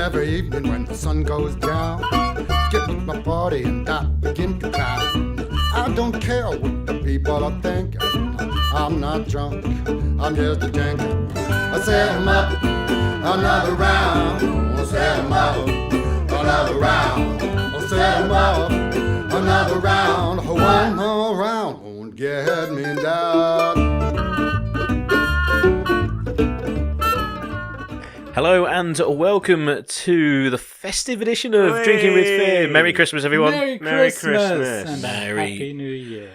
every evening when the sun goes down, get with my party and I begin to clown. I don't care what the people are thinking. I'm not drunk, I'm just a drinking. I set 'em up, another round. I set 'em up, another round. I set 'em up, another round. One more round won't get me down. Hello and welcome to the festive edition of Drinking with Fear. Merry Christmas, everyone. Merry Christmas. And Merry- Happy New Year.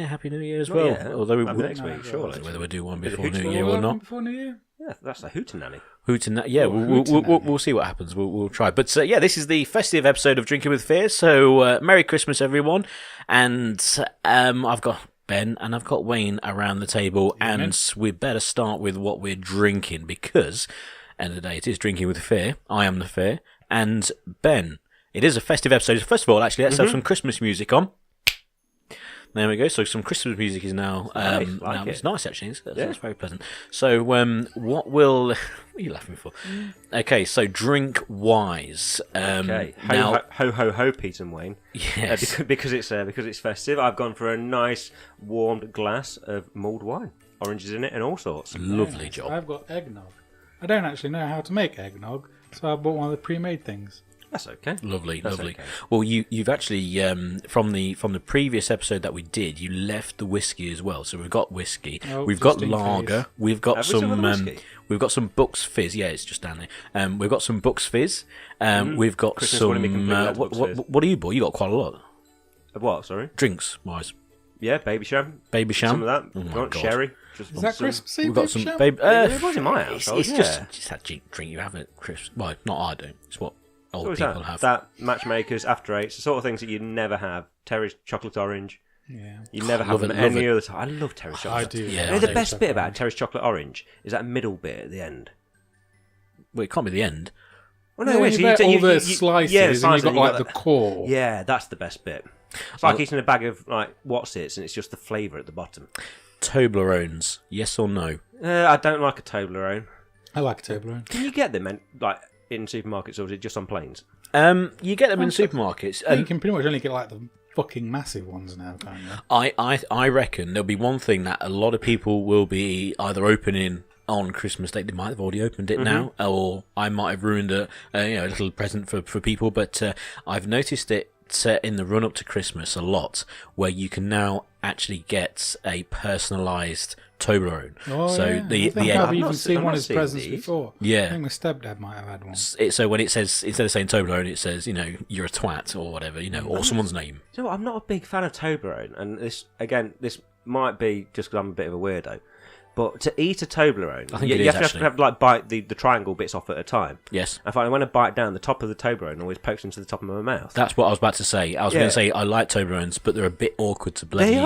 Happy New Year as well. Yeah. Although we Next week, surely. whether we do one before Hootenanny. New Year or not. Before New Year? Yeah, that's a hootenanny. Yeah, we'll see what happens. We'll try. But yeah, this is the festive episode of Drinking with Fear. So Merry Christmas, everyone. And I've got Ben and I've got Wayne around the table, and we better start with what we're drinking because, end of the day, it is Drinking with Fear. I am the Fear, and Ben. It is a festive episode. First of all, actually, let's have some Christmas music on. There we go. So some Christmas music is now. It's nice actually. It's very pleasant. So what will? What are you laughing for? Okay, so drink wise. Okay, now, ho, Pete and Wayne. Yes. Because it's festive. I've gone for a nice warmed glass of mulled wine, oranges in it, and all sorts. Lovely job. I've got eggnog. I don't actually know how to make eggnog, so I bought one of the pre-made things. That's okay. Lovely. Okay. Well, you've actually from the previous episode that we did, you left the whiskey as well. So we've got whiskey, we've got lager, we've got we've got some Bucks Fizz. Yeah, it's just down there. We've got some Bucks Fizz. We've got Christmas some. wouldn't be complete without Bucks Fizz. What do you bought? You got quite a lot. What? Sorry. Drinks wise. Yeah, baby sham. Some Some of that. Oh my Got God. sherry. Is that Christmassy? We've got some Sham? baby. It was in my house. It's just that drink you have at Christmas. Well, not I do. It's what old What was people that? have. That matchmakers, after eights, the sort of things that you never have. Terry's chocolate orange. Yeah. You never have them any other time. I love Terry's chocolate. I do. Yeah, You know, I the do. best bit about Terry's chocolate orange is that middle bit at the end. Well, it can't be the end. Well, No, it is. you get all the slices, and you've got like the core. Yeah, that's the best bit. It's like eating a bag of like What's-Its, and it's just the flavour at the bottom. Toblerones, yes or no? I don't like a Toblerone. I like a Toblerone. Can you get them in supermarkets, or is it just on planes? You get them in supermarkets. You can pretty much only get like the fucking massive ones now, can't you? I reckon there'll be one thing that a lot of people will be either opening on Christmas Day. They might have already opened it now, or I might have ruined a little present for people. But I've noticed it in the run up to Christmas a lot, where you can now actually get a personalised Toblerone. Oh, so yeah. the I've end. even seen one as seen presents these. before. Yeah. I think my stepdad might have had one. So when it says, instead of saying Toblerone, it says, you're a twat or whatever, or someone's name. You know what? I'm not a big fan of Toblerone, and this might be just because I'm a bit of a weirdo. But to eat a Toblerone, I think you it is, have to like bite the triangle bits off at a time. Yes. I find when I bite down, the top of the Toblerone always pokes into the top of my mouth. That's what I was about to say. I was going to say I like Toblerones, but they're a bit awkward to bloody eat.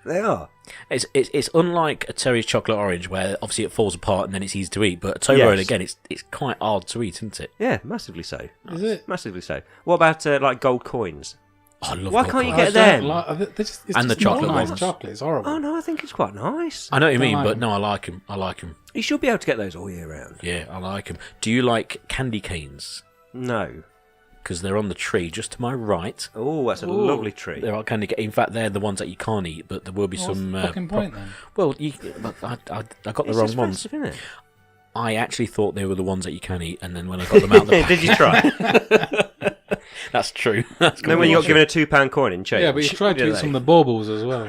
They are. It's unlike a Terry's chocolate orange, where obviously it falls apart and then it's easy to eat. But a Toblerone, again, it's quite hard to eat, isn't it? Yeah, massively so. Is it? Massively so. What about like gold coins? I love Why gold can't you coins. get them? It's And the just chocolate not nice ones. chocolate. It's horrible. Oh no, I think it's quite nice. I know what you mean, like but them. no, I like them. I like them. You should be able to get those all year round. Yeah, I like them. Do you like candy canes? No. Because they're on the tree just to my right. Oh, that's a lovely tree. There are candy canes. In fact, they're the ones that you can't eat, but there will be What's some. the fucking point then? Well, I got the wrong ones. Expensive, isn't it? I actually thought they were the ones that you can eat, and then when I got them out the pack, Did you try? that's true. That's Then when you got given a £2 coin in change. Yeah, but you tried to eat some of the baubles as well.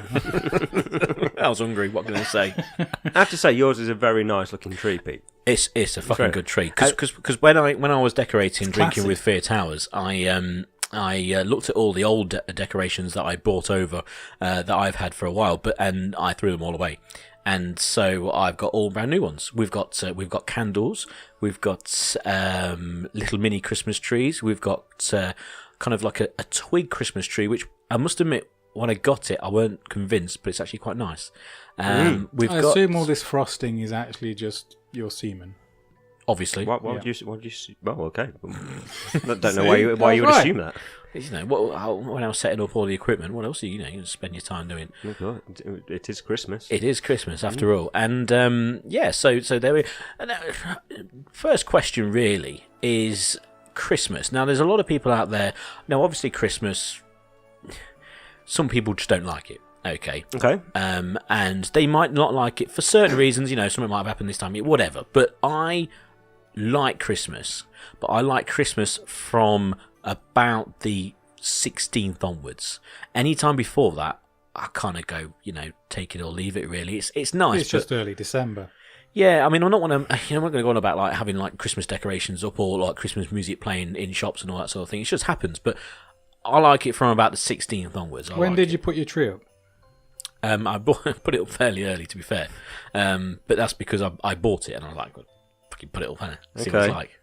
I was hungry. What can I say? I have to say, yours is a very nice looking tree, Pete. It's a fucking right. good tree. Because when I was decorating Drinking classic. with Fear Towers, I looked at all the old decorations that I brought over that I've had for a while, and I threw them all away. And so I've got all brand new ones. We've got candles, we've got little mini Christmas trees, we've got kind of like a twig Christmas tree, which I must admit, when I got it, I weren't convinced, but it's actually quite nice. I assume all this frosting is actually just your semen. Obviously. Why would you? Well, okay. I don't know why you would assume that. When I was setting up all the equipment, what else are you spend your time doing? Oh, it is Christmas. It is Christmas after all, and so there we. First question, really. is Christmas. Now, there's a lot of people out there. Now, obviously, Christmas, some people just don't like it. Okay. And they might not like it for certain reasons. Something might have happened this time, whatever. But I like Christmas. But I like Christmas from about the 16th onwards. Anytime before that, I kind of go, take it or leave it. Really, it's nice. It's just early December. Yeah, I mean, I'm not going to go on about like having like Christmas decorations up or like Christmas music playing in shops and all that sort of thing. It just happens, but I like it from about the 16th onwards. When did you put your tree up? I put it up fairly early, to be fair, but that's because I bought it and I was like, fucking put it up there, see what it's like.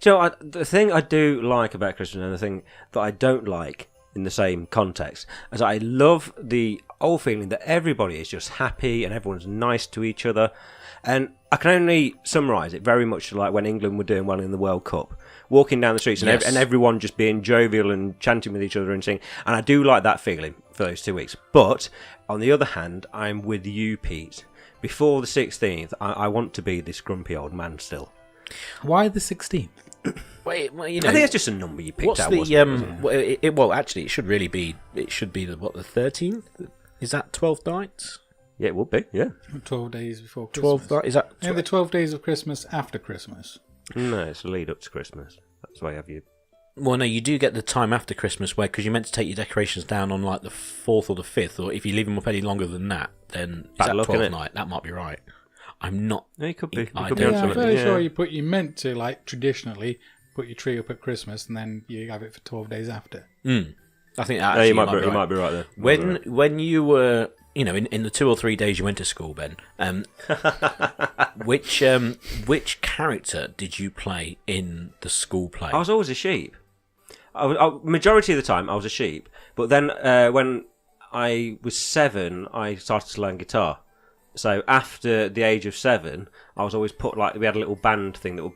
So the thing I do like about Christmas, and the thing that I don't like in the same context, is I love the old feeling that everybody is just happy and everyone's nice to each other. And I can only summarise it very much like when England were doing well in the World Cup, walking down the streets and, and everyone just being jovial and chanting with each other and singing. And I do like that feeling for those 2 weeks. But on the other hand, I'm with you, Pete. Before the 16th, I want to be this grumpy old man still. Why the 16th? Well, I think it's just a number you picked what's out. Well, actually, it should be the 13th. Is that 12 nights? Yeah, it would be. Yeah, 12 days before Christmas. 12 is that? The 12 days of Christmas after Christmas. No, it's the lead up to Christmas. That's why I have you. Well, no, you do get the time after Christmas because you're meant to take your decorations down on like the 4th or the 5th, or if you leave them up any longer than that, then it's that 12th night. That might be right. I'm not. No, you could be. I'm fairly sure you meant to, like, traditionally put your tree up at Christmas and then you have it for 12 days after. I think that you might be right there. When you were, in the 2 or 3 days you went to school, Ben, which character did you play in the school play? I was always a sheep. Majority of the time I was a sheep, but then when I was 7, I started to learn guitar. So after the age of 7, I was always put, like, we had a little band thing that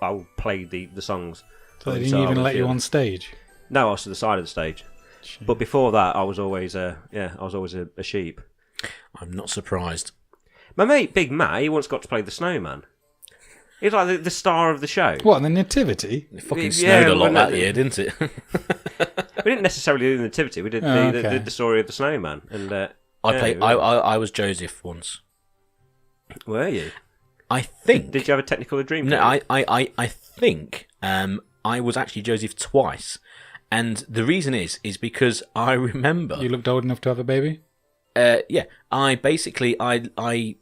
I would play the songs. So they didn't even let you on stage? No, I was to the side of the stage. Shit. But before that, I was always a sheep. I'm not surprised. My mate, Big Matt, he once got to play the snowman. He's like the star of the show. What, the nativity? It fucking snowed a lot that year, didn't it? We didn't necessarily do the nativity. We did the story of the snowman. And I was Joseph once. Were you? I think. Did you have a technical dream? No, I think I was actually Joseph twice, and the reason is because I remember. You looked old enough to have a baby? Yeah, I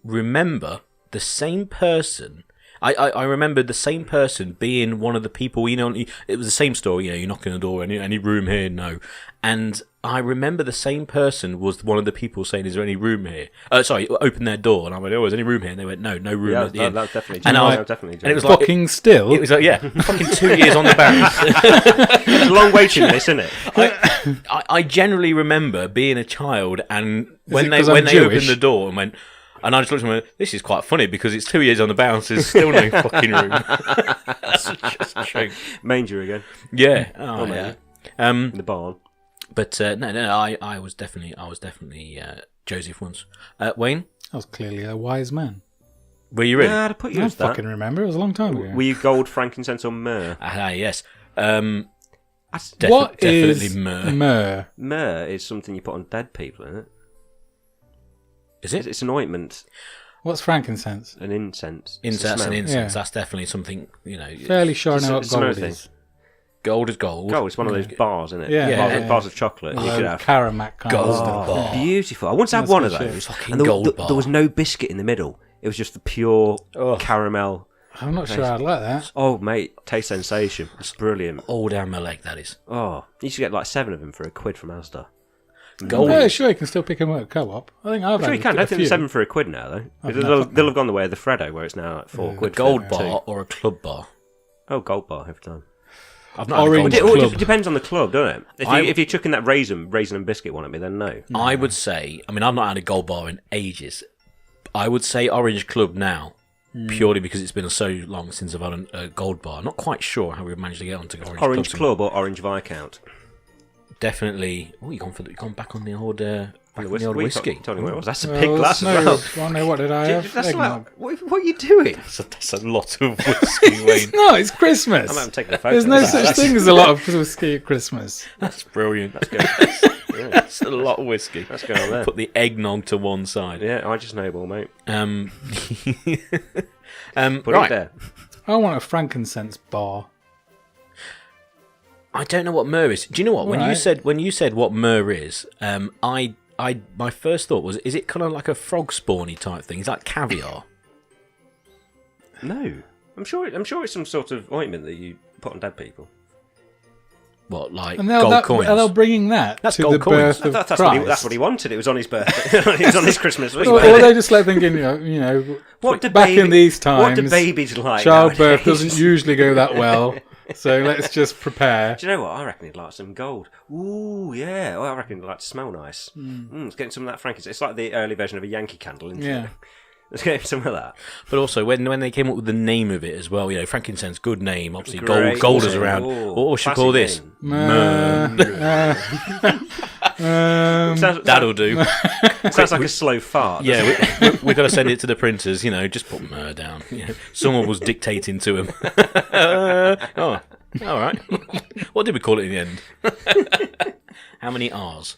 remember the same person. I remember the same person being one of the people, it was the same story, you knock on the door, any room here? No. And I remember the same person was one of the people saying, is there any room here? Open their door. And I went, is there any room here? And they went, no room at the end. That's definitely and it was fucking still? It was like, yeah, fucking 2 years on the bounce. It's a long waiting list, isn't it? I generally remember being a child and when they opened the door and went, and I just looked at them and went, this is quite funny because it's 2 years on the bounce, there's still no fucking room. That's just true. Manger again. Yeah. Oh, yeah. In the barn. But no, I was definitely Joseph once. Wayne? I was clearly a wise man. Were you really? Yeah, I'd put you I as that. fucking remember, it was a long time ago. Were you gold, frankincense or myrrh? Yes. What definitely is myrrh? Myrrh is something you put on dead people, isn't it? Is it? It's an ointment. What's frankincense? An incense. Incense and incense. Yeah. That's definitely something, Fairly sure I know what it's a gold thing. is. Gold is gold. Gold, it's one of those bars, isn't it? Yeah. Bars of chocolate. You could have. Karamak kind Gold of stuff. bar. Beautiful. I once had That's one of good shit. those. Fucking And gold bar. there was no biscuit in the middle. It was just the pure caramel. I'm not sure I'd like that. Oh, mate, taste sensation. It's brilliant. All down my leg, that is. Oh, you used to get like 7 of them for £1 from Asda. Gold. Yeah, sure, you can still pick them up at Co-op. I think I've I'm sure had you can. I a think few. they're 7 for £1 now, though. They'll have gone the way of the Freddo, where it's now like £4. Gold for bar 2. or a club bar? Oh, gold bar every time. I've not Orange had a gold bar. club. It depends on the club, doesn't it? If you're chucking that raisin and biscuit one at me, then no. I would say, I've not had a gold bar in ages. I would say Orange Club now, purely because it's been so long since I've had a gold bar. Not quite sure how we managed to get onto Orange Orange Club. Club or Orange Viscount? definitely. Oh, you've gone back on the old whiskey. Tony, what it was? That's a big glass as well. Well, no, what did I have? That's Eggnog. like, what are you doing? That's a lot of whiskey, Wayne. No, it's Christmas. I'm taking a photo. There's no such thing as a lot of whiskey at Christmas. That's brilliant. That's good. That's a lot of whiskey. That's going on there. Put the eggnog to one side. Yeah, I just know, mate. Put right. it there. I want a frankincense bar. I don't know what myrrh is. Do you know what? When you said what myrrh is, my first thought was, is it kind of like a frog spawny type thing? Is that caviar? No, I'm sure it's some sort of ointment that you put on dead people. What, like And gold coins? Are they bringing that That's to gold the coins. birth of That's Christ? what he wanted. It was on his birthday. It was on his Christmas. Or they just like thinking, What do back baby- in these times, What do babies like? childbirth nowadays? doesn't usually go that well. So let's just prepare. Do you know what? I reckon he'd like some gold. Ooh, yeah. Well, I reckon he'd like to smell nice. It's getting some of that frankincense. It's like the early version of a Yankee candle, isn't Yeah. it? Let's get him some of that. But also, when they came up with the name of it as well, frankincense, good name. Obviously, Great gold is name. around. Ooh, What should we classic call this? name. That'll do. Sounds like a slow fart. Yeah, we've got to send it to the printers. Just put myrrh down. Someone was dictating to him. Oh, all right. What did we call it in the end? How many R's?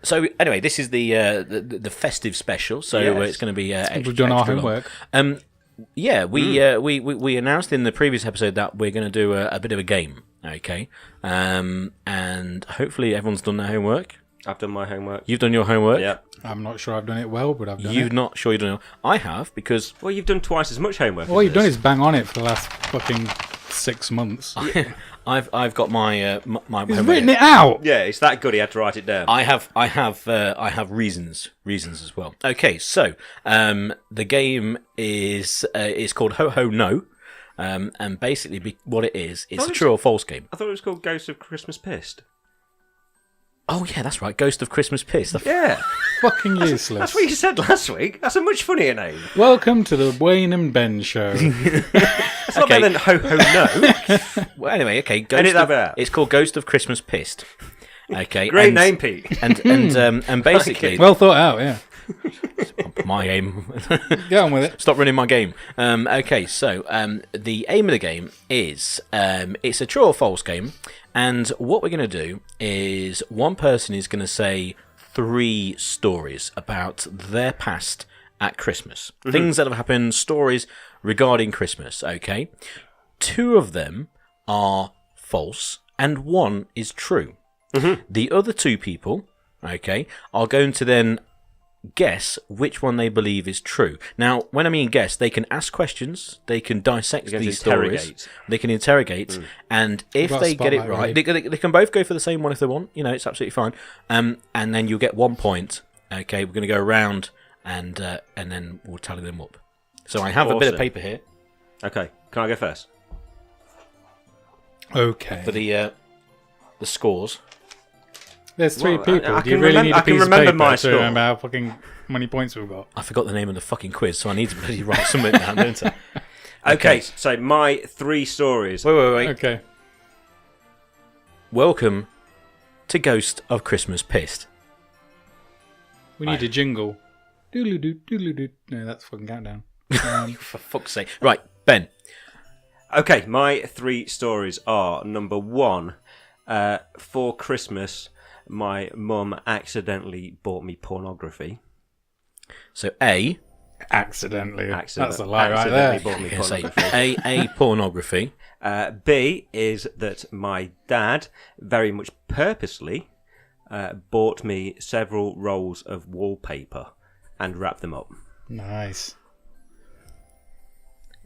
So anyway, this is the festive special. So Yes. it's going to be extra, We've done our extra long. homework. Yeah, we announced in the previous episode that we're going to do a bit of a game. Okay, and hopefully everyone's done their homework. I've done my homework. You've done your homework. Yeah. I'm not sure I've done it well, but I've done You're it. not sure you've done it. I have, because Well, you've done twice as much homework. All as you've done this. is bang on it for the last fucking 6 months. I've got my my He's homework. written it out. Yeah, it's that good. He had to write it down. I have reasons as well. Okay, so the game is called Ho Ho No, and basically what it is, it's a true or false game. I thought it was called Ghost of Christmas Pissed. Oh yeah, that's right, Ghost of Christmas Piss. Yeah, Fucking useless. that's what you said last week. That's a much funnier name. Welcome to the Wayne and Ben show. It's not Okay. better than Ho Ho No. Well, anyway, okay, Edit that bit out. it's called Ghost of Christmas Pissed. Okay, Great and, name, Pete. and basically Well thought out, yeah. my aim. Get on with it. Stop running my game. Okay, so the aim of the game is it's a true or false game, and what we're going to do is one person is going to say 3 stories about their past at Christmas, things that have happened, stories regarding Christmas. Okay, 2 of them are false, and 1 is true. The other 2 people, okay, are going to then guess which one they believe is true. Now, when I mean guess, they can ask questions, they can dissect can these stories, interrogate. they can interrogate, and if got a they get it spotlight right, they can both go for the same one if they want. It's absolutely fine. And then you'll get 1 point. Okay, we're going to go around, and then we'll tally them up. So I have a bit of Awesome. paper here Okay, can I go first? Okay. for the scores. There's 3 Well, people. I Do you can really remem- need I a can piece of remember paper my to score. remember how fucking many points we've got? I forgot the name of the fucking quiz, so I need to bloody write something down, don't I? Okay, so my 3 stories. Wait. Okay. Welcome to Ghost of Christmas Pissed. We need a jingle. Doodle-doo, doodle-doo. No, that's fucking countdown. For fuck's sake. Right, Ben. Okay, my 3 stories are, number 1, for Christmas, my mum accidentally bought me pornography. So A, Accidentally. That's Accident- a lie right accidentally there. bought me okay, say pornography. A pornography. B is that my dad very much purposely bought me several rolls of wallpaper and wrapped them up. Nice.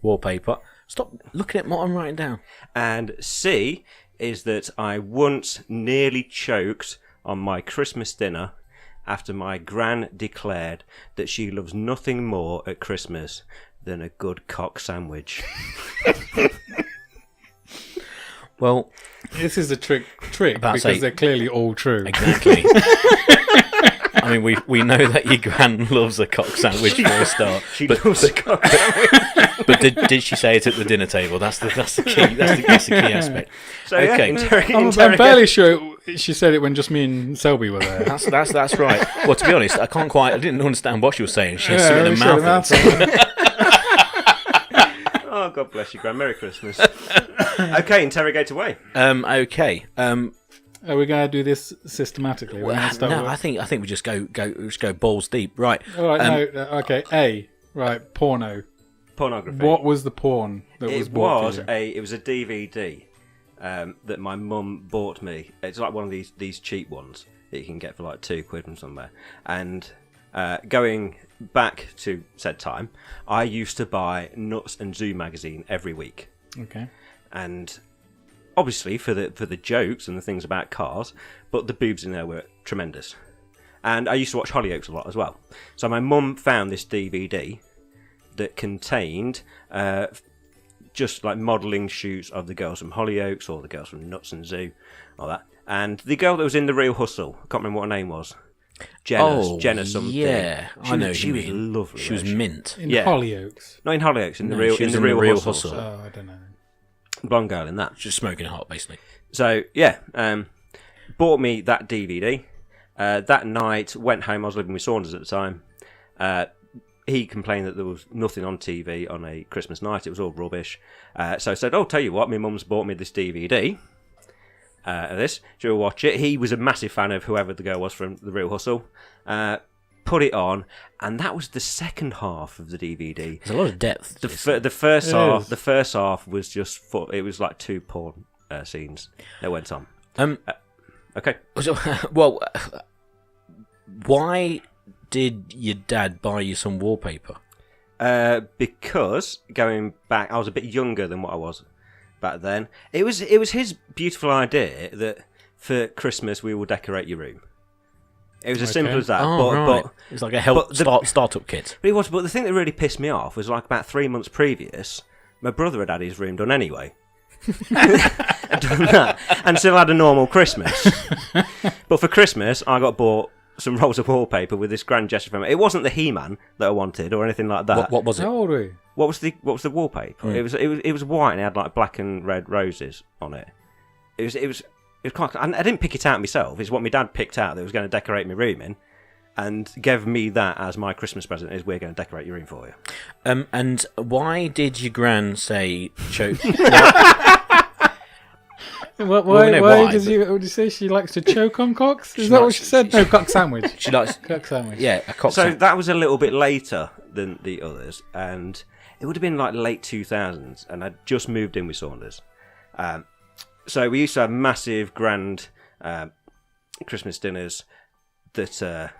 Wallpaper. Stop looking at what I'm writing down. And C is that I once nearly choked on my Christmas dinner after my gran declared that she loves nothing more at Christmas than a good cock sandwich. Well, This is a trick About to because say- they're clearly all true. exactly. I mean, we know that your gran loves a cock sandwich for a start. She but, loves a cock sandwich. But did she say it at the dinner table? That's the key. That's the key aspect. So yeah, Okay. I'm fairly sure She said it when just me and Selby were there. That's right. Well, to be honest, I didn't understand what she was saying. She had something in her mouth. Oh, God bless you, Gran. Merry Christmas. Okay, interrogate away. Okay. Are we going to do this systematically? I think we just go balls deep. Right. All right. No. Okay. A. Right. Porno. Pornography. What was the porn that was bought for you? It was a DVD that my mum bought me. It's like one of these cheap ones that you can get for like £2 from somewhere. And going back to said time, I used to buy Nuts and Zoo magazine every week. Okay. And obviously for the jokes and the things about cars, but the boobs in there were tremendous. And I used to watch Hollyoaks a lot as well. So my mum found this DVD that contained just like modelling shoots of the girls from Hollyoaks or the girls from Nuts and Zoo, all that. And the girl that was in The Real Hustle, I can't remember what her name was. Jenna something. Yeah, I know. She was lovely. She was mint. In Hollyoaks? Not in Hollyoaks, in the Real Hustle. Oh, I don't know. Blonde girl in that. Just smoking hot, basically. So, yeah, bought me that DVD. That night, went home. I was living with Saunders at the time. He complained that there was nothing on TV on a Christmas night. It was all rubbish. So I said, tell you what, my mum's bought me this DVD of this. Do you watch it? He was a massive fan of whoever the girl was from The Real Hustle. Put it on, and that was the second half of the DVD. There's a lot of depth. The first half was just it was like 2 porn scenes that went on. Okay. Well, why did your dad buy you some wallpaper? Because going back, I was a bit younger than what I was back then. It was his beautiful idea that for Christmas we will decorate your room. It was as simple as that. But it's like a startup kit. But it was. But the thing that really pissed me off was like about 3 months previous, my brother had his room done anyway. And done that, and still had a normal Christmas. But for Christmas, I got bought some rolls of wallpaper with this grand gesture from it. It wasn't the He-Man that I wanted or anything like that. What was it? How old were you? What was the wallpaper? It was white and it had like black and red roses on it. It was quite. I didn't pick it out myself. It's what my dad picked out that was going to decorate my room in, and gave me that as my Christmas present. Is we're going to decorate your room for you. And why did your gran say choke? Why did you say she likes to choke on cocks? Is that what she said? No, cock sandwich. She likes cock sandwich. Yeah, a cock. So that was a little bit later than the others, and it would have been like late 2000s, and I'd just moved in with Saunders. So we used to have massive, grand Christmas dinners that...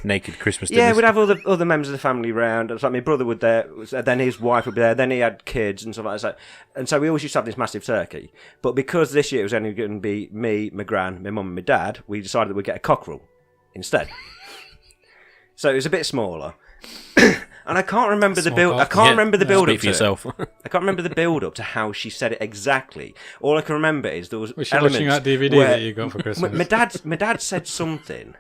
naked Christmas dinners. Yeah, we'd have other members of the family round. It was like my brother would there, then his wife would be there, then he had kids and stuff like that. And so we always used to have this massive turkey. But because this year it was only going to be me, my gran, my mum and my dad, we decided that we'd get a cockerel instead. So it was a bit smaller. And I can't remember the build. I can't remember the build up for yourself. I can't remember the build up to how she said it exactly. All I can remember is there was she watching that DVD that you got for Christmas? My dad said something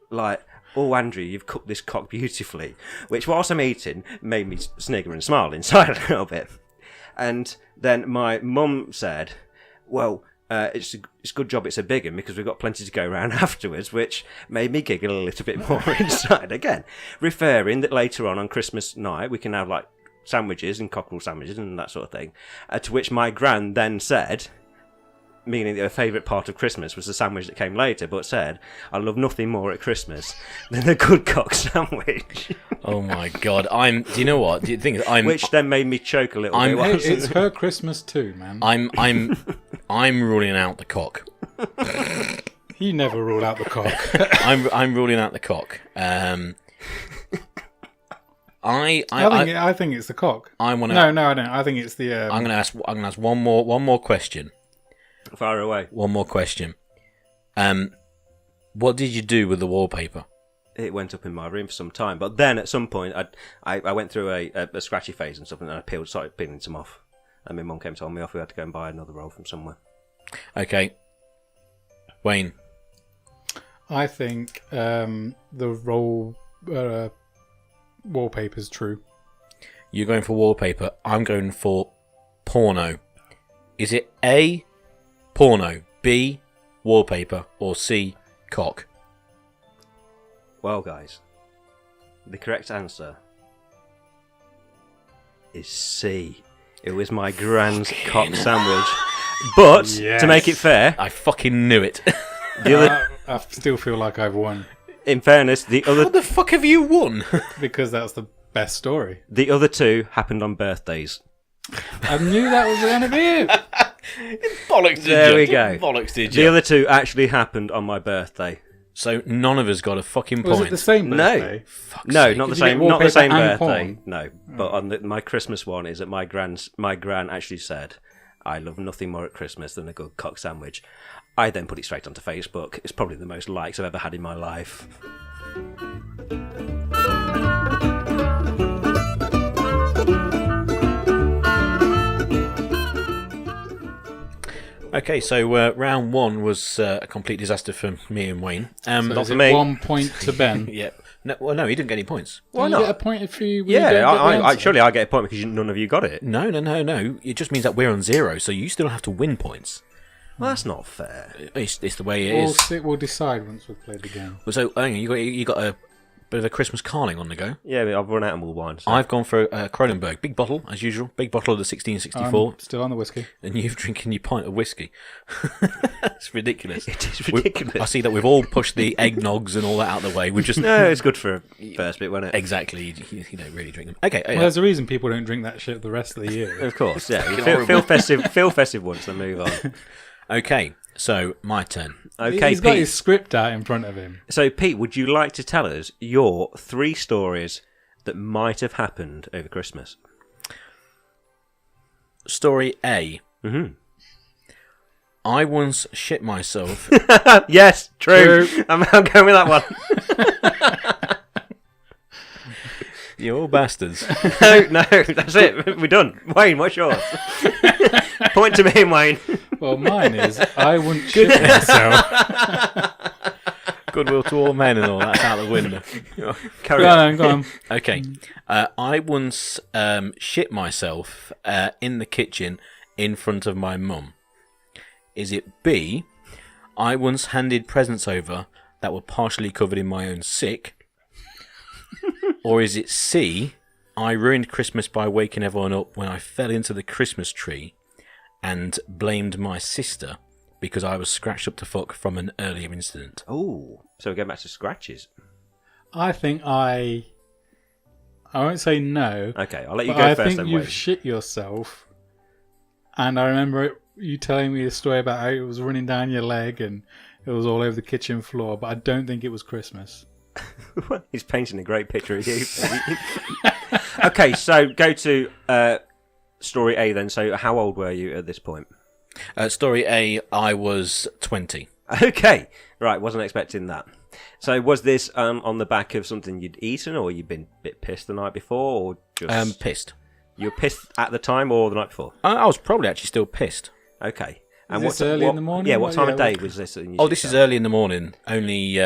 like, "Oh, Andrew, you've cooked this cock beautifully," which, whilst I'm eating, made me snigger and smile inside a little bit. And then my mum said, "Well, it's a good job it's a big one because we've got plenty to go around afterwards," which made me giggle a little bit more inside again, referring that later on Christmas night we can have like sandwiches and cockerel sandwiches and that sort of thing. To which my gran then said, meaning that her favourite part of Christmas was the sandwich that came later, but said, "I love nothing more at Christmas than a good cock sandwich." Oh my God! Do you know what? Do you think which then made me choke a little bit. It's her Christmas too, man. I'm ruling out the cock. You never rule out the cock. I'm ruling out the cock. I think it's the cock. No, I don't. I think it's the. I'm gonna ask one more question. Far away. One more question. What did you do with the wallpaper? It went up in my room for some time, but then at some point I went through a scratchy phase and stuff, and then I started peeling some off. And my mum came and told me off. We had to go and buy another roll from somewhere. Okay, Wayne. I think the roll wallpaper's true. You're going for wallpaper. I'm going for porno. Is it A, porno, B, wallpaper, or C, cock? Well, guys, the correct answer is C. It was my grand's cock sandwich. But, to make it fair, I fucking knew it. the other, I still feel like I've won in fairness, What the fuck have you won? because that's the best story. the other two happened on birthdays. I knew that was going to be it. Bollocks did There you? we go. Bollocks did The you? other two actually happened on my birthday. So none of us got a fucking Was point. it the same birthday? Fuck's No, sake. not the Did you same. get Not the same wallpaper and birthday. porn? No, but on my Christmas one is that my gran actually said, "I love nothing more at Christmas than a good cock sandwich." I then put it straight onto Facebook. It's probably the most likes I've ever had in my life. Okay, so round one was a complete disaster for me and Wayne. So Not is for it me. 1 point to Ben? Yeah. No, he didn't get any points. Why not? Get a point if you? Yeah, don't get the I answer? surely I get a point because none of you got it. No. It just means that we're on 0, so you still have to win points. Well, that's not fair. It's the way it is. We'll decide once we've played the game. So, hang on, you got a bit of a Christmas carling on the go. Yeah, I've run out of mulled wine. So. I've gone for Kronenberg, big bottle as usual, big bottle of the 1664, I'm still on the whiskey. and you've drinking your pint of whiskey. It's ridiculous. It is ridiculous. I see that we've all pushed the eggnogs and all that out of the way. We've just No, it's good for first bit, wasn't it? exactly you don't really drink them. Okay, Well, there's a reason people don't drink that shit the rest of the year. Of course, yeah. You Fucking feel festive once, then move on. okay. So my turn. Okay, He's got Pete. his script out in front of him. So, Pete, would you like to tell us your 3 stories that might have happened over Christmas? Story A. Mm-hmm. I once shit myself. Yes, true. I'm going with that one. You all bastards. No, that's it. We're done. Wayne, what's yours? Point to me, Wayne. Well, mine is I wouldn't shit myself. Goodwill to all men and all that's out the window. Carry Go on. on, go on. Okay. I once shit myself in the kitchen in front of my mum. Is it B, I once handed presents over that were partially covered in my own sick? Or is it C, I ruined Christmas by waking everyone up when I fell into the Christmas tree and blamed my sister because I was scratched up to fuck from an earlier incident? Oh, so we're going back to scratches. I think I won't say no. Okay, I'll let you But go I first think then, you've Wayne. shit yourself. And I remember you telling me a story about how it was running down your leg and it was all over the kitchen floor, but I don't think it was Christmas. He's painting a great picture of you. Okay, so go to story A then. So how old were you at this point? Story A, I was 20. Okay, right, wasn't expecting that. So was this on the back of something you'd eaten, or you'd been a bit pissed the night before, or just... Pissed. You were pissed at the time or the night before? I was probably actually still pissed. Okay. Is this early in the morning? Yeah, what time of Yeah, day was this? Oh, this is early in the morning. Only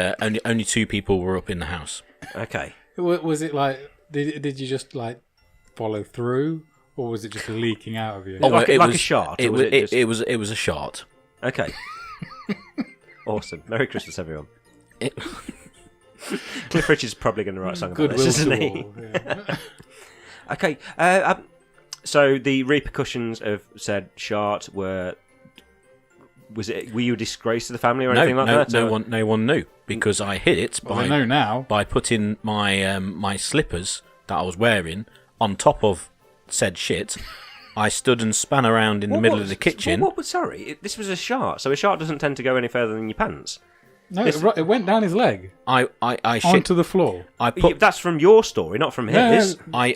2 people were up in the house. Okay. Was it like, did you just like follow through, or was it just leaking out of you? Oh, like a shart, or was it just- It was a shart. Okay. Awesome. Merry Christmas, everyone. It- Cliff Richard's probably going to write a song about Goodwill this, isn't to he? all. Yeah. Okay. So the repercussions of said shart were you a disgrace to the family or anything like that? No one knew because I hid it Well, I know now. by putting my my slippers that I was wearing on top of said shit. I stood and span around in the middle of the kitchen. Sorry, this was a shart, so a shart doesn't tend to go any further than your pants. No, it went down his leg I shit. onto the floor. I put That's from your story, not from his. I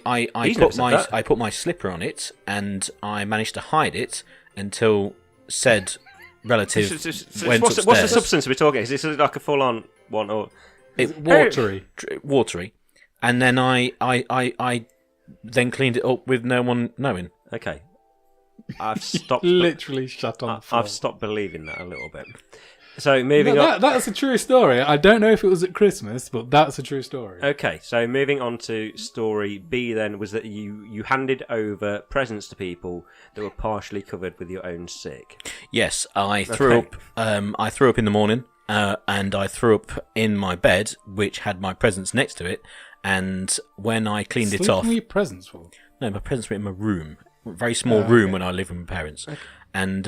He's never said that. I put my slipper on it and I managed to hide it until said relative went What's the upstairs. substance we're talking? Is this like a full-on one or? Watery. Watery, and then I then cleaned it up with no one knowing. Okay, I've stopped. Literally shut on the floor. I've stopped believing that a little bit. So moving on. That's a true story. I don't know if it was at Christmas, but that's a true story. Okay, so moving on to story B then was that you handed over presents to people that were partially covered with your own sick. Yes, I threw up. I threw up in the morning, and I threw up in my bed, which had my presents next to it. And when I cleaned it off, What were your presents for? no, my presents were in my room, very small room when I lived with my parents, and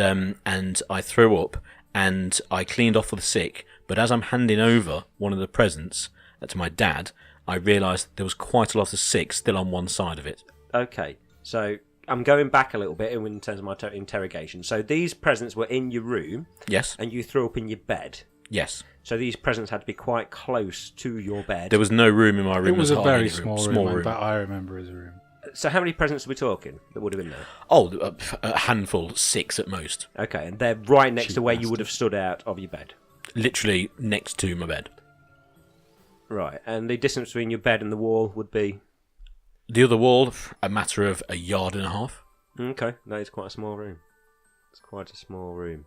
I threw up. And I cleaned off all the sick, but as I'm handing over one of the presents to my dad, I realised there was quite a lot of sick still on one side of it. Okay, so I'm going back a little bit in terms of my interrogation. So these presents were in your room, Yes, and you threw up in your bed. yes. So these presents had to be quite close to your bed. There was no room in my room. It was a hardly very any small room, that I remember as a room. So how many presents are we talking that would have been there? Oh, a handful, 6 at most. Okay, and they're right next to where you would have stood out of your bed. Literally next to my bed. Right, and the distance between your bed and the wall would be? The other wall, a matter of 1.5 yards. Okay, that is quite a small room. It's quite a small room.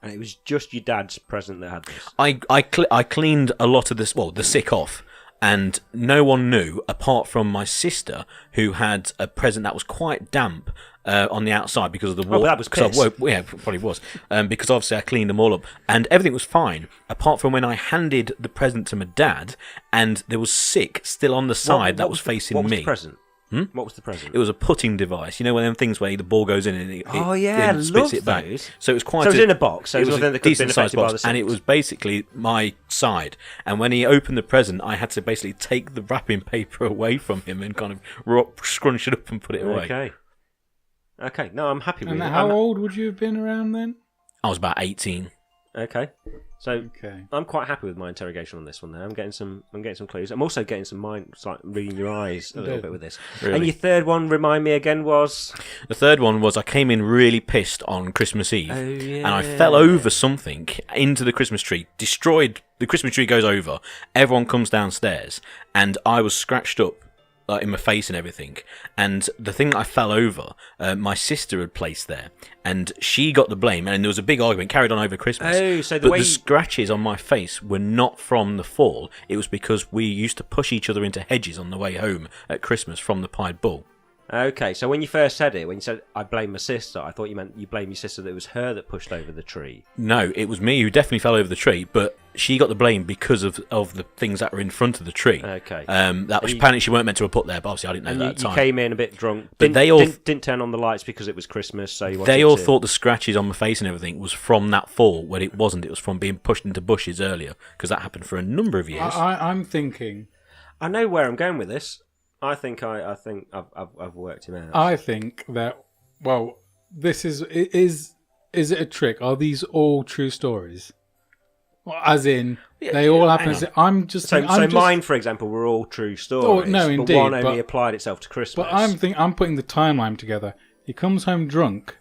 And it was just your dad's present that had this? I cleaned a lot of this, well, the sick off, and no one knew apart from my sister, who had a present that was quite damp on the outside because of the wall. Oh, that was piss. Yeah, probably was. Because obviously I cleaned them all up, and everything was fine apart from when I handed the present to my dad, and there was sick still on the side that was facing what was me. The present? What was the present? It was a putting device. You know, one of them things where the ball goes in and it then spits love it back. those. So it was quite. So it was in a box. So it was nothing a that could have been decent sized affected by the box, and sick. it was basically my side. And when he opened the present, I had to basically take the wrapping paper away from him and kind of scrunch it up and put it away. Okay. Okay. No, I'm happy with And it. how old would you have been around then? I was about 18. Okay. So Okay. I'm quite happy with my interrogation on this one. There, I'm getting some clues. I'm also getting some mind, like reading your eyes a little bit with this. Really? And your third one, remind me again, was The third one was I came in really pissed on Christmas Eve, yeah. and I fell over something into the Christmas tree, destroyed. The Christmas tree goes over, everyone comes downstairs, and I was scratched up in my face and everything. And the thing that I fell over, my sister had placed there, and she got the blame, and there was a big argument carried on over Christmas. Oh, so the but way the you- scratches on my face were not from the fall. It was because we used to push each other into hedges on the way home at Christmas from the Pied Bull. Okay, so when you first said it, when you said I blame my sister, I thought you meant you blame your sister that it was her that pushed over the tree. No, it was me who definitely fell over the tree, but she got the blame because of the things that were in front of the tree. Okay. That was apparently she weren't meant to have put there, but obviously I didn't know And that you, at the you time. came in a bit drunk. But they all didn't turn on the lights because it was Christmas, so you wanted they all to... thought the scratches on my face and everything was from that fall, when it wasn't. It was from being pushed into bushes earlier, because that happened for a number of years. I'm thinking. I know where I'm going with this. I think I've worked him out. I think that. Well, this is it a trick? Are these all true stories? Well, as in, they all happen. I'm just. So I'm just, mine, for example, were all true stories. no, but indeed, one only but- applied itself to Christmas. But I'm putting the timeline together. He comes home drunk.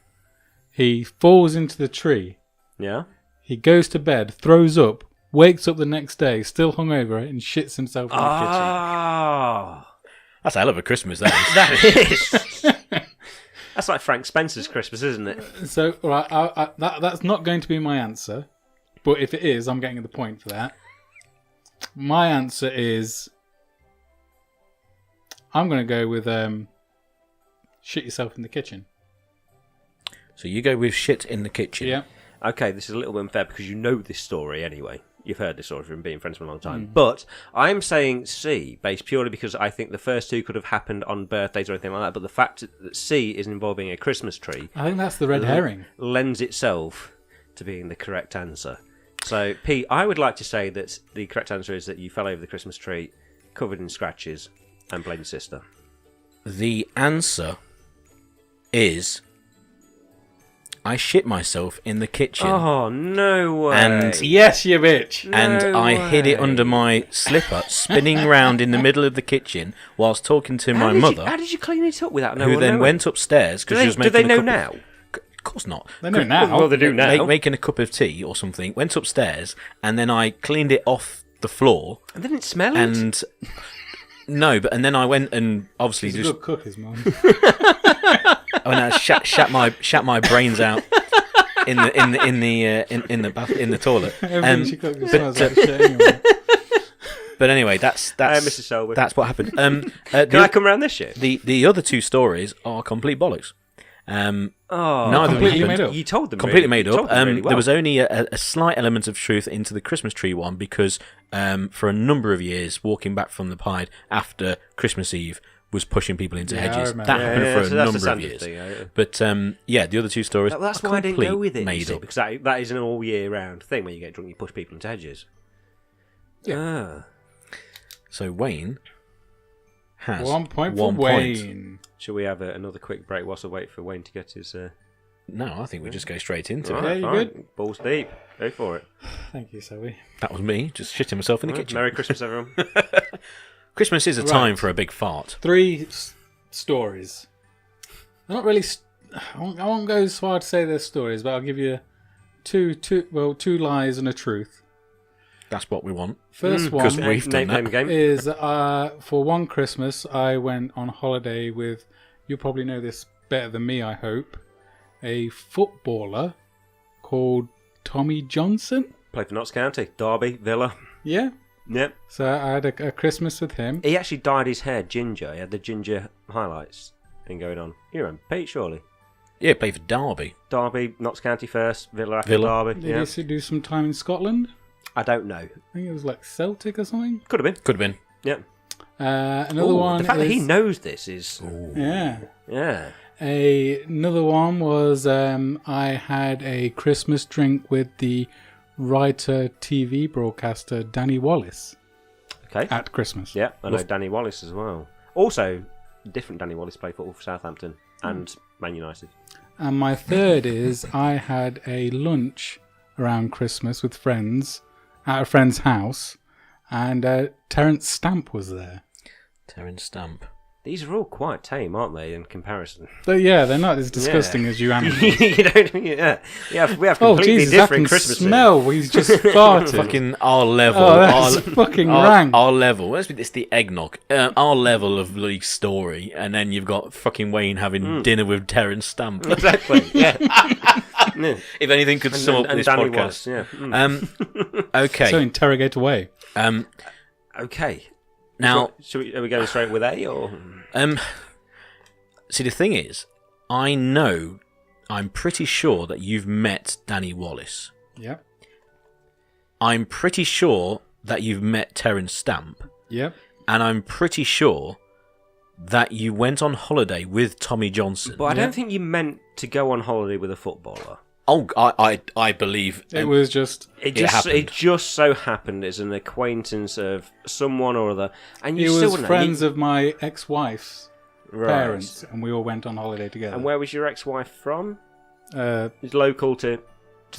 He falls into the tree. Yeah. He goes to bed, throws up, wakes up the next day, still hungover, and shits himself in the kitchen. Ah, That's a hell of a Christmas, that is. that is. That's like Frank Spencer's Christmas, isn't it? So, right, that's not going to be my answer. But if it is, I'm getting the point for that. My answer is... I'm going to go with shit yourself in the kitchen. So you go with shit in the kitchen. Yeah. Okay, this is a little bit unfair because you know this story anyway. You've heard this story from being friends for a long time. But I'm saying C, based purely because I think the first two could have happened on birthdays or anything like that. But the fact that C is involving a Christmas tree I think that's the red herring. lends itself to being the correct answer. So, P, I would like to say that the correct answer is that you fell over the Christmas tree, covered in scratches, and blamed your sister. The answer is... I shit myself in the kitchen. Oh, no way. And Yes, you bitch. and I hid it way. under my slipper, spinning round in the middle of the kitchen whilst talking to my mother, How did you clean it up without no who one then knowing? went upstairs because she was Do making they a know cup now? Of course not. They know now. Well, they do now. Making a cup of tea or something. Went upstairs and then I cleaned it off the floor. And they didn't smell it? And no, but and then I went and obviously He's a just good cook, his mum. I shat my brains out. in the toilet. Everything she cooked smells like shit anyway. But anyway, that's Mrs. Selby. that's what happened. Can I come round this year? The other two stories are complete bollocks. Neither completely happened. made up. You told them Completely really, made you up. told them really well. There was only a slight element of truth into the Christmas tree one because for a number of years, walking back from the Pied after Christmas Eve was pushing people into Yeah, I hedges. remember. That happened for so a that's number the of Santa years. thing, yeah. But the other two stories That's are why I didn't go with it, you made see, up. because that is an all year round thing where you get drunk, you push people into hedges. Yeah. So Wayne has 1 point for 1 point. Wayne. Shall we have another quick break whilst I wait for Wayne to get his... No, I think we just go straight into All it. Yeah, right, you fine. good? Balls deep. Go for it. Thank you, Zoe. That was me, just shitting myself in the Right, kitchen. Merry Christmas, everyone. Christmas is a Right. time for a big fart. 3 stories. They're not really. I won't go as far to say they're stories, but I'll give you two lies and a truth. That's what we want. First Because one we've done name that. game. is for one Christmas I went on holiday with. You probably know this better than me, I hope. A footballer called Tommy Johnson. Played for Notts County, Derby, Villa. Yeah. Yep. So I had a Christmas with him. He actually dyed his hair ginger. He had the ginger highlights thing going on. You remember Pete, surely? Yeah, play for Derby. Derby, Notts County first, Villa after Villa. Derby. Did Yeah. he do some time in Scotland? I don't know. I think it was like Celtic or something. Could have been. Could have been. Yeah. Another Ooh, one the fact is, that he knows this is... Yeah. Yeah. Another one was I had a Christmas drink with the writer, TV broadcaster Danny Wallace Okay. at Christmas. Yeah, I know Danny Wallace as well. Also, different Danny Wallace played football for Southampton and Man United. And my third is I had a lunch around Christmas with friends at a friend's house, and Terence Stamp was there. Terence Stamp. These are all quite tame, aren't they, in comparison? But yeah, they're not as disgusting as you animals. you don't, yeah. We have Oh completely Jesus, I different can Christmases. smell. He's just farted. Fucking our level. Oh, that's fucking rank. Our level. It's the eggnog. Our level of league story, and then you've got fucking Wayne having dinner with Terence Stamp. Exactly. Yeah. If anything could sum up and this Danny podcast. Wallace, yeah. Mm. Okay. So interrogate away. Okay. Now, Are we going straight with A or? see, the thing is, I'm pretty sure that you've met Danny Wallace. Yep. I'm pretty sure that you've met Terence Stamp. Yep. And I'm pretty sure that you went on holiday with Tommy Johnson. But I don't think you meant to go on holiday with a footballer. Oh, I believe It was just. It happened. just so happened as an acquaintance of someone or other, and you It still was wouldn't friends know. of my ex-wife's Right. parents, and we all went on holiday together. And where was your ex-wife from? Uh, It's local to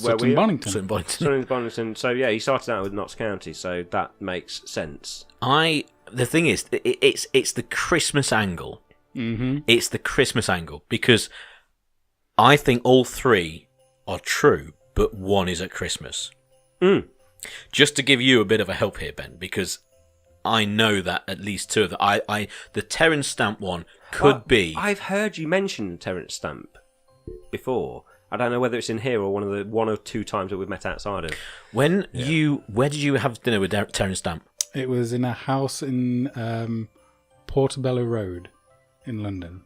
where Sutton we are. Bonington. Sutton Bonington. Sutton Bonington. So yeah, he started out with Notts County, so that makes sense. The thing is, it's the Christmas angle. Mm-hmm. It's the Christmas angle because I think all three are true, but one is at Christmas. Just to give you a bit of a help here, Ben, because I know that at least two of them. The Terence Stamp one could be. I've heard you mention Terence Stamp before. I don't know whether it's in here or one or two times that we've met outside of. Where did you have dinner with Terence Stamp? It was in a house in Portobello Road in London.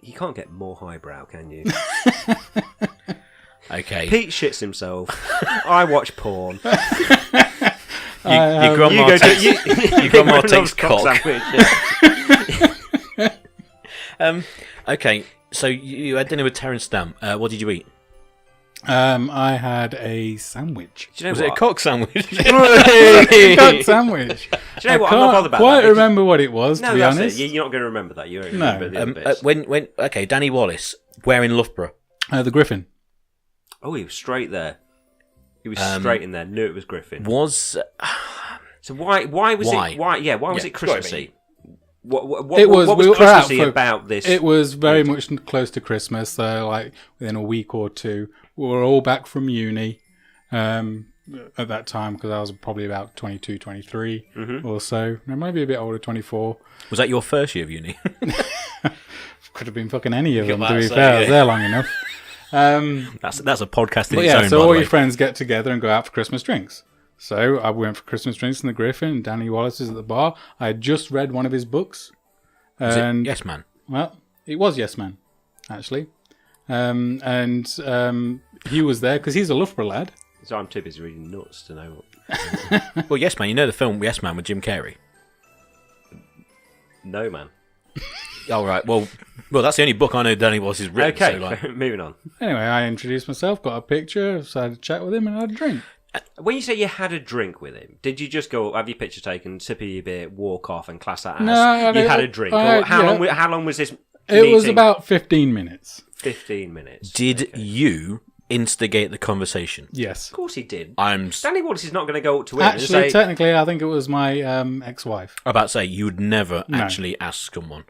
You can't get more highbrow, can you? Okay. Pete shits himself. I watch porn. Your grandma You go takes, to your grandma takes loves cock. sandwich, yeah. Okay, so you had dinner with Terence Stamp. What did you eat? I had a sandwich. Do you know Was what? it a cock sandwich? Cock sandwich. Do you know what? I I'm not can't bothered about quite that. remember what it was, No, to be that's honest. it. You're not going to remember that. You don't No. remember the other bits. Okay, Danny Wallace. Where in Loughborough? The Griffin. Oh, he was straight there. He was straight in there. Knew it was Griffin. Was So why was Why? it? Why? Yeah. Why was Yeah, it it's gotta Christmassy? What It was- what we was were out Christmassy for- about this? It was very much close to Christmas, so like within a week or two. We were all back from uni at that time because I was probably about 22, 23 or so. Maybe a bit older, 24. was that your first year of uni? Could have been fucking any of them, About to be to say, fair. I was yeah. there long enough. That's a podcast in But its yeah, own. so by all the your way. friends get together and go out for Christmas drinks. So I went for Christmas drinks in the Griffin, and Danny Wallace is at the bar. I had just read one of his books. Is it And Yes Man? well, it was Yes Man, actually. He was there because he's a Loughborough lad. So I'm too busy reading nuts to know. Well, Yes Man. You know the film Yes Man with Jim Carrey. No, man. All right. Well, that's the only book I know Danny Wallace has written. Okay, So, like, moving on. Anyway, I introduced myself, got a picture, so I had a chat with him, and had a drink. When you say you had a drink with him, did you just go have your picture taken, sip of your beer, walk off, and class that as No, you had a drink? Or how long was this? It was meeting? about 15 minutes. 15 minutes. did you instigate the conversation? Yes. Of course he did. I'm Danny Wallace is not going to go up to him and Actually, say, technically, I think it was my ex-wife. about to say you would never No. actually ask someone.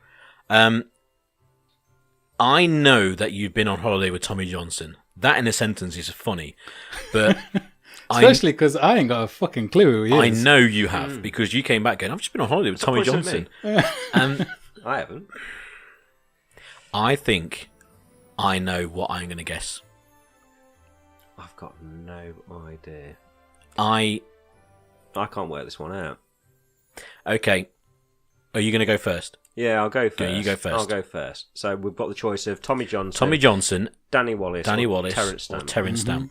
I know that you've been on holiday with Tommy Johnson. That in a sentence is funny, but Especially because I ain't got a fucking clue who he I is. know you have because you came back going, I've just been on holiday with Tommy points at Johnson. I haven't. I think I know what I'm going to guess. I've got no idea. I can't work this one out. Okay. Are you going to go first? Yeah, I'll go first. Okay, you go first. I'll go first. So we've got the choice of Tommy Johnson, Tommy Johnson, Danny Wallace, Terence or Stamp. Terence Stamp.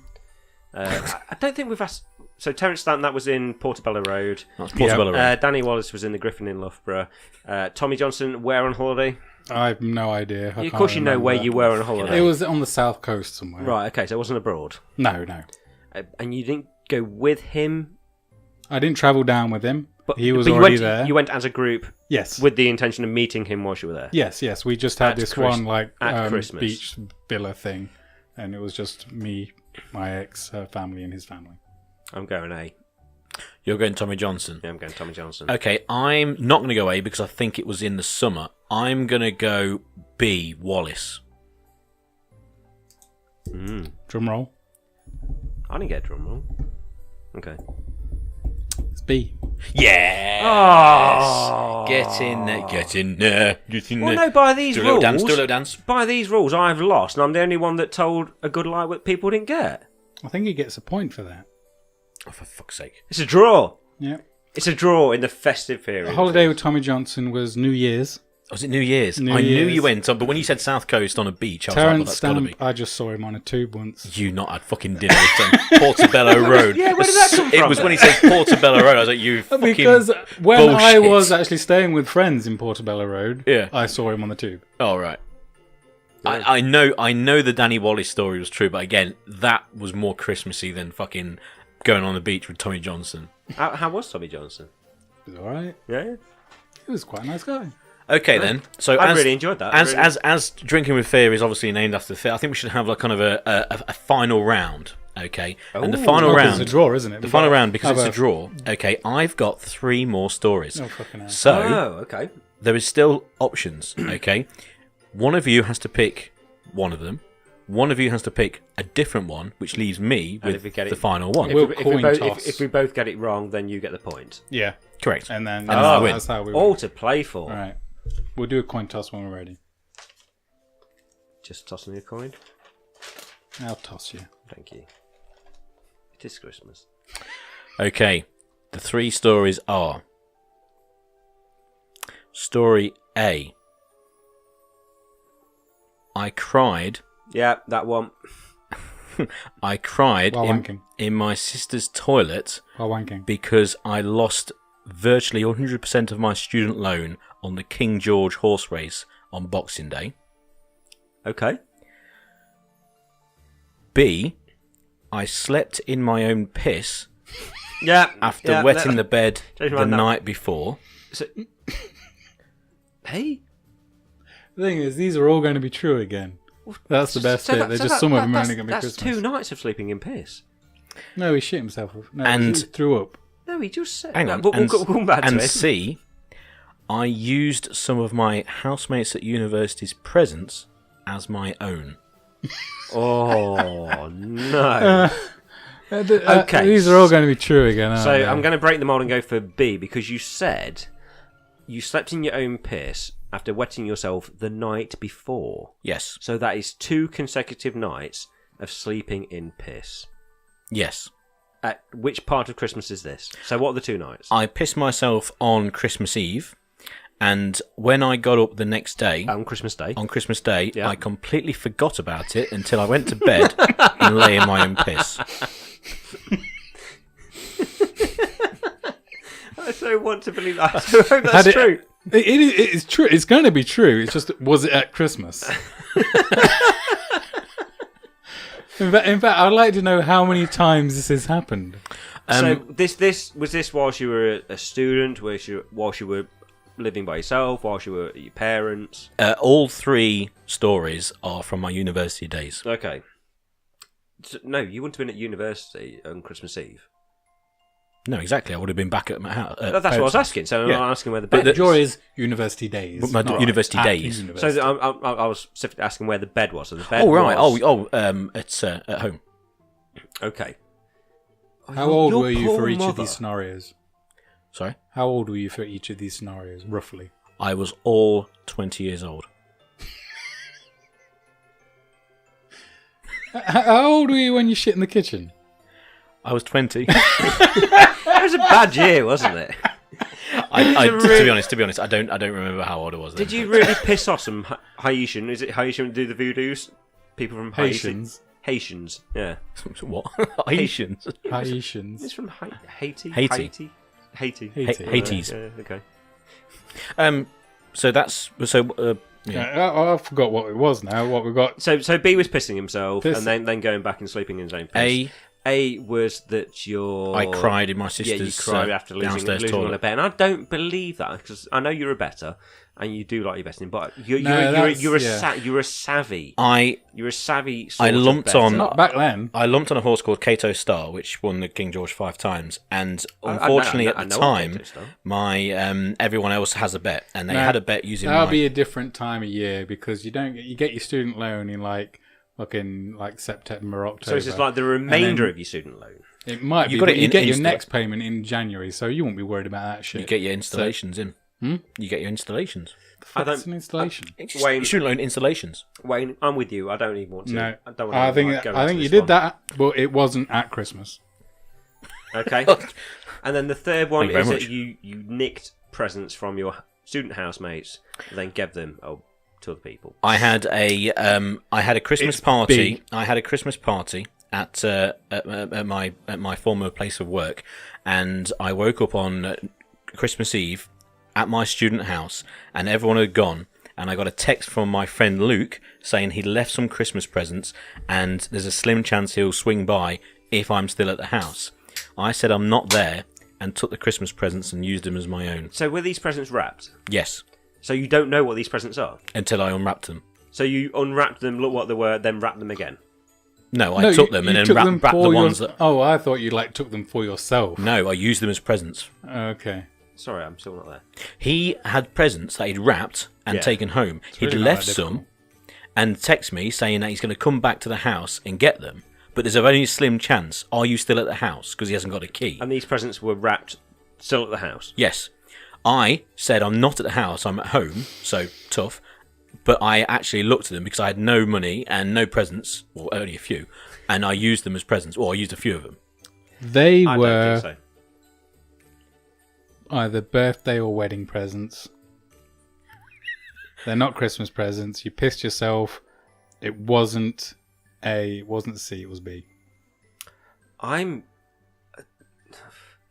I don't think we've asked. So Terence Stamp, that was in Portobello Road. That's Portobello Road. Danny Wallace was in the Griffin in Loughborough. Tommy Johnson, where on holiday? I have no idea. Of course, you know where you were on holiday. It was on the south coast somewhere. Right. Okay. So it wasn't abroad. No. And you didn't go with him. I didn't travel down with him. But he was you already went, there. You went as a group Yes. with the intention of meeting him whilst you were there. Yes. We just had At this Christ- one at Christmas. beach villa thing, and it was just me, my ex, her family, and his family. I'm going A. You're going Tommy Johnson. Yeah, I'm going Tommy Johnson. Okay, I'm not going to go A because I think it was in the summer. I'm going to go B, Wallace. Drum roll. I didn't get a drum roll. Okay. It's B. Yeah. Oh. Get in there. Get in there. Get in Well, there. no, by these Do a rules, little dance. Do a little dance. by these rules, I've lost, and I'm the only one that told a good lie that people didn't get. I think he gets a point for that. Oh, for fuck's sake. It's a draw. Yeah. It's a draw in the festive period. A holiday with Tommy Johnson was New Year's. Was it New Year's? New I knew Year's. you went on, but when you said South Coast on a beach, I was like, well, Terence that's got to be. Stamp, I just saw him on a tube once. You not had fucking dinner with Portobello Road. Yeah, where did that come It from? was when he said Portobello Road. I was like, you fucking Because when I bullshit. was actually staying with friends in Portobello Road, Yeah. I saw him on the tube. Oh, right. I know the Danny Wallace story was true, but again, that was more Christmassy than fucking going on the beach with Tommy Johnson. How was Tommy Johnson? It was all right. Yeah. He was quite a nice guy. Okay, then. So I as, really enjoyed that. As Drinking with Fear is obviously named after the fear, I think we should have like kind of a final round. Okay, and the Ooh. final Because round. it's a draw, isn't it? The final round, because it's Have a draw. Okay, I've got 3 more stories. Oh, fucking hell. So okay. there is still options. Okay, one of you has to pick one of them. One of you has to pick a different one, which leaves me And with if we get the it- final one. We'll coin toss. If we both get it wrong, then you get the point. Yeah. Correct. And then I win. that's how we All win. to play for. All right. We'll do a coin toss when we're ready. Just toss me a coin. I'll toss you. Thank you. It is Christmas. Okay, the 3 stories are: Story A. I cried. Yeah, that one. I cried While wanking. in my sister's toilet While wanking. because I lost virtually 100% of my student loan on the King George horse race on Boxing Day. Okay. B. I slept in my own piss Yeah. after yeah, wetting the bed Change the my mind now. night before. So, hey. The thing is, these are all going to be true again. That's the best bit. They're just some of them are only going to be That's Christmas. 2 nights of sleeping in piss. No, he shit himself. No, And- he threw up. No, he just said. Hang on. We'll and come back to and it. C. I used some of my housemates at university's presents as my own. Oh, no. Okay. These are all going to be true again. So I'm going to break the mold and go for B because you said you slept in your own piss after wetting yourself the night before. Yes. So that is 2 consecutive nights of sleeping in piss. Yes. At which part of Christmas is this? So what are the 2 nights? I pissed myself on Christmas Eve, and when I got up the next day... On Christmas Day? On Christmas Day, Yeah. I completely forgot about it until I went to bed and lay in my own piss. I so want to believe that. I so hope that's true. It's true. It's going to be true. It's just, was it at Christmas? In fact, I'd like to know how many times this has happened. So this was this whilst you were a student, whilst you were living by yourself, whilst you were at your parents? All 3 stories are from my university days. Okay. So, no, you wouldn't have been at university on Christmas Eve. No, exactly. I would have been back at my house. That's what I was asking. So I'm not asking where the bed But is. joy is university days. My not university at days. university. So I was specifically asking where the bed was. So the bed Oh, right. was... It's at home. Okay. How old Your were you poor for each of mother. these scenarios? Sorry? How old were you for each of these scenarios, roughly? I was all 20 years old. How old were you when you shit in the kitchen? I was 20. It was a bad year, wasn't it? To be honest, I don't remember how old I was then. Did you really piss off some Haitian? Is it Haitian who do the voodoos? People from Haitians. Haitians, yeah. What? Haitians? Haitians. It's from Haiti. Haiti. Haiti. Haitis. Yeah, okay. So that's... yeah. I forgot what it was now. What we got. So B was pissing himself Piss- and then going back and sleeping in his own piss. A was that I cried in my sister's you cried after downstairs losing on a toilet. bet, and I don't believe that because I know you're a better and you do like your betting, but you're a savvy. You're a savvy. Sort I lumped of bettor. on. Not back then. I lumped on a horse called Cato Star, which won the King George 5 times, and unfortunately I at the know time, Cato Star. my everyone else has a bet, and they had a bet using. That'll be a different time of year because you get your student loan in like September, October. So it's just like the remainder of your student loan. It might You be, got but it you in get your Insta. next payment in January, so you won't be worried about that shit. You get your installations in. Hmm? You get your installations. What's an installation? Wayne- Student loan installations. Wayne, I'm with you. I don't even want to. No, I don't want I to. think you did that, but it wasn't at Christmas. Okay. And then the third one Thank you is very that you nicked presents from your student housemates, and then gave them to other people. I had a Christmas It's party. big. I had a Christmas party at my former place of work, and I woke up on Christmas Eve at my student house, and everyone had gone. And I got a text from my friend Luke saying he'd left some Christmas presents, and there's a slim chance he'll swing by if I'm still at the house. I said I'm not there, and took the Christmas presents and used them as my own. So were these presents wrapped? Yes, So you don't know what these presents are? until I unwrapped them. So you unwrapped them, look what they were, then wrapped them again? No, I took them and then wrapped the for ones that... Oh, I thought you took them for yourself. No, I used them as presents. Okay. Sorry, I'm still not there. He had presents that he'd wrapped and Yeah. taken home. He'd really not left that some and text me saying that he's going to come back to the house and get them. But there's only a slim chance. Are you still at the house? Because he hasn't got a key. And these presents were wrapped still at the house? Yes. I said I'm not at the house, I'm at home, so tough. But I actually looked at them because I had no money and no presents, or only a few, and I used them as presents, or I used a few of them. They I were don't think so. either birthday or wedding presents. They're not Christmas presents. You pissed yourself. It wasn't C, it was B.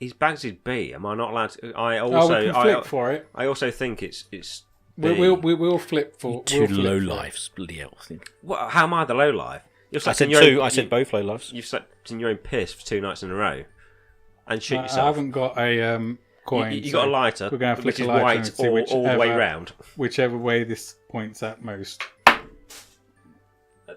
His bags is B. Am I not allowed to? We can flip for it. I also think it's B. We'll flip for Two we'll flip low for it. lives, bloody hell. I think. What, how am I the low life? You've I slept said in your two. own- I said both low lives. You've slept in your own piss for 2 nights in a row, and shit I yourself. haven't got a coin. You got a lighter, we're gonna flick which a is lighter white and see all the way whichever- round. Whichever way this points at most.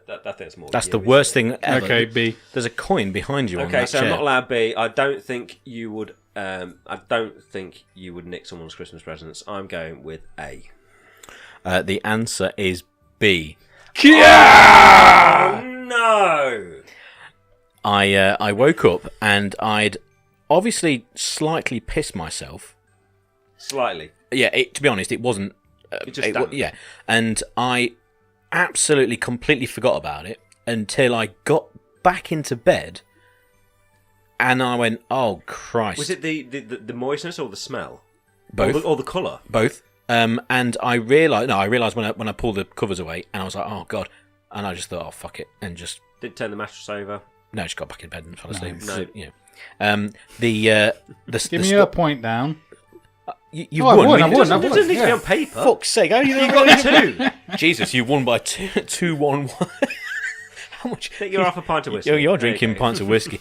That thing's more. That's than the you, worst isn't thing ever. Okay, B. There's a coin behind you it? on Okay, that so chair. I'm not allowed B. I don't think you would. I don't think you would nick someone's Christmas presents. I'm going with A. The answer is B. Oh no! I woke up and I'd obviously slightly pissed myself. Slightly. Yeah, to be honest, it wasn't It's just done. yeah, and I absolutely completely forgot about it until I got back into bed, and I went, "Oh Christ!" Was it the moistness or the smell? Both, or the colour? both. And I realised when I pulled the covers away, and I was like, "Oh God!" And I just thought, "Oh fuck it," and just Did turn the mattress over? no, just got back in bed and fell asleep. Nice. So, you know. The Give me a point down. you I won. won, I I mean, won, It doesn't need to be on paper. Fuck's sake! How you You got two. Jesus, you won by 2-1-1. How much? You're half a pint of whiskey. You're There you drinking go. pints of whiskey.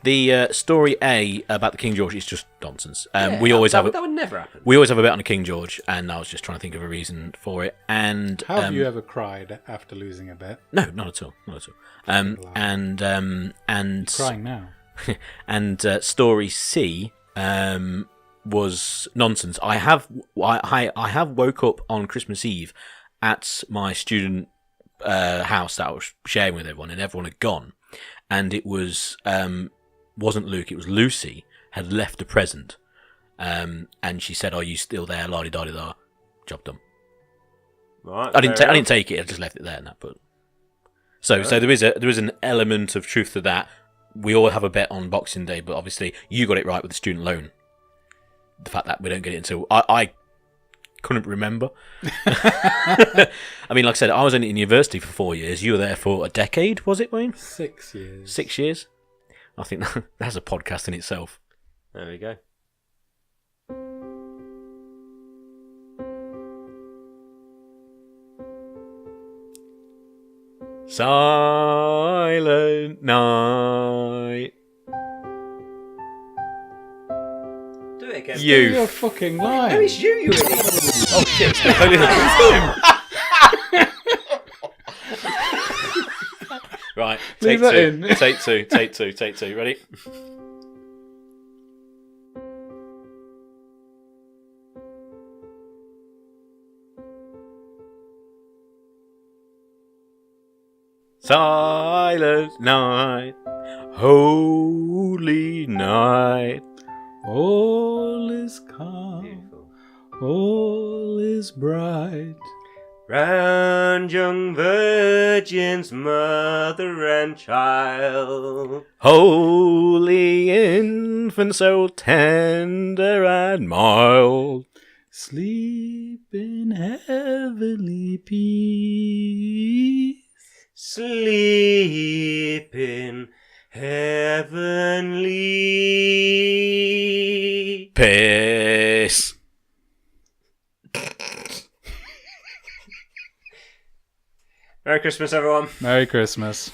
The story A about the King George is just nonsense. Yeah, We always that, have that would never happen. we always have a bit on the King George, and I was just trying to think of a reason for it. And Have you ever cried after losing a bet? no, not at all, not at all. And Crying now. and story C was nonsense. I have woke up on Christmas Eve at my student house that I was sharing with everyone, and everyone had gone, and it was wasn't Luke, it was Lucy had left a present, and she said, "Are you still there?" La di da di da. Job done. Right, I didn't take it. I just left it there and that. But so there is an element of truth to that. We all have a bet on Boxing Day, but obviously you got it right with the student loan. The fact that we don't get it until I couldn't remember. I mean, like I said, I was only in university for 4 years. You were there for a decade, was it, Wayne? 6 years. 6 years. I think that's a podcast in itself. There we go. Silent night. Do it again. You're fucking lying. No, it's you idiot. Oh shit! Right, Leave that in. Take two. Ready? Silent night, holy night. All is calm, Beautiful. all is bright. Round young virgins, mother and child. Holy infant, so tender and mild. Sleep in heavenly peace. Sleep in heavenly. Piss. Merry Christmas, everyone. Merry Christmas.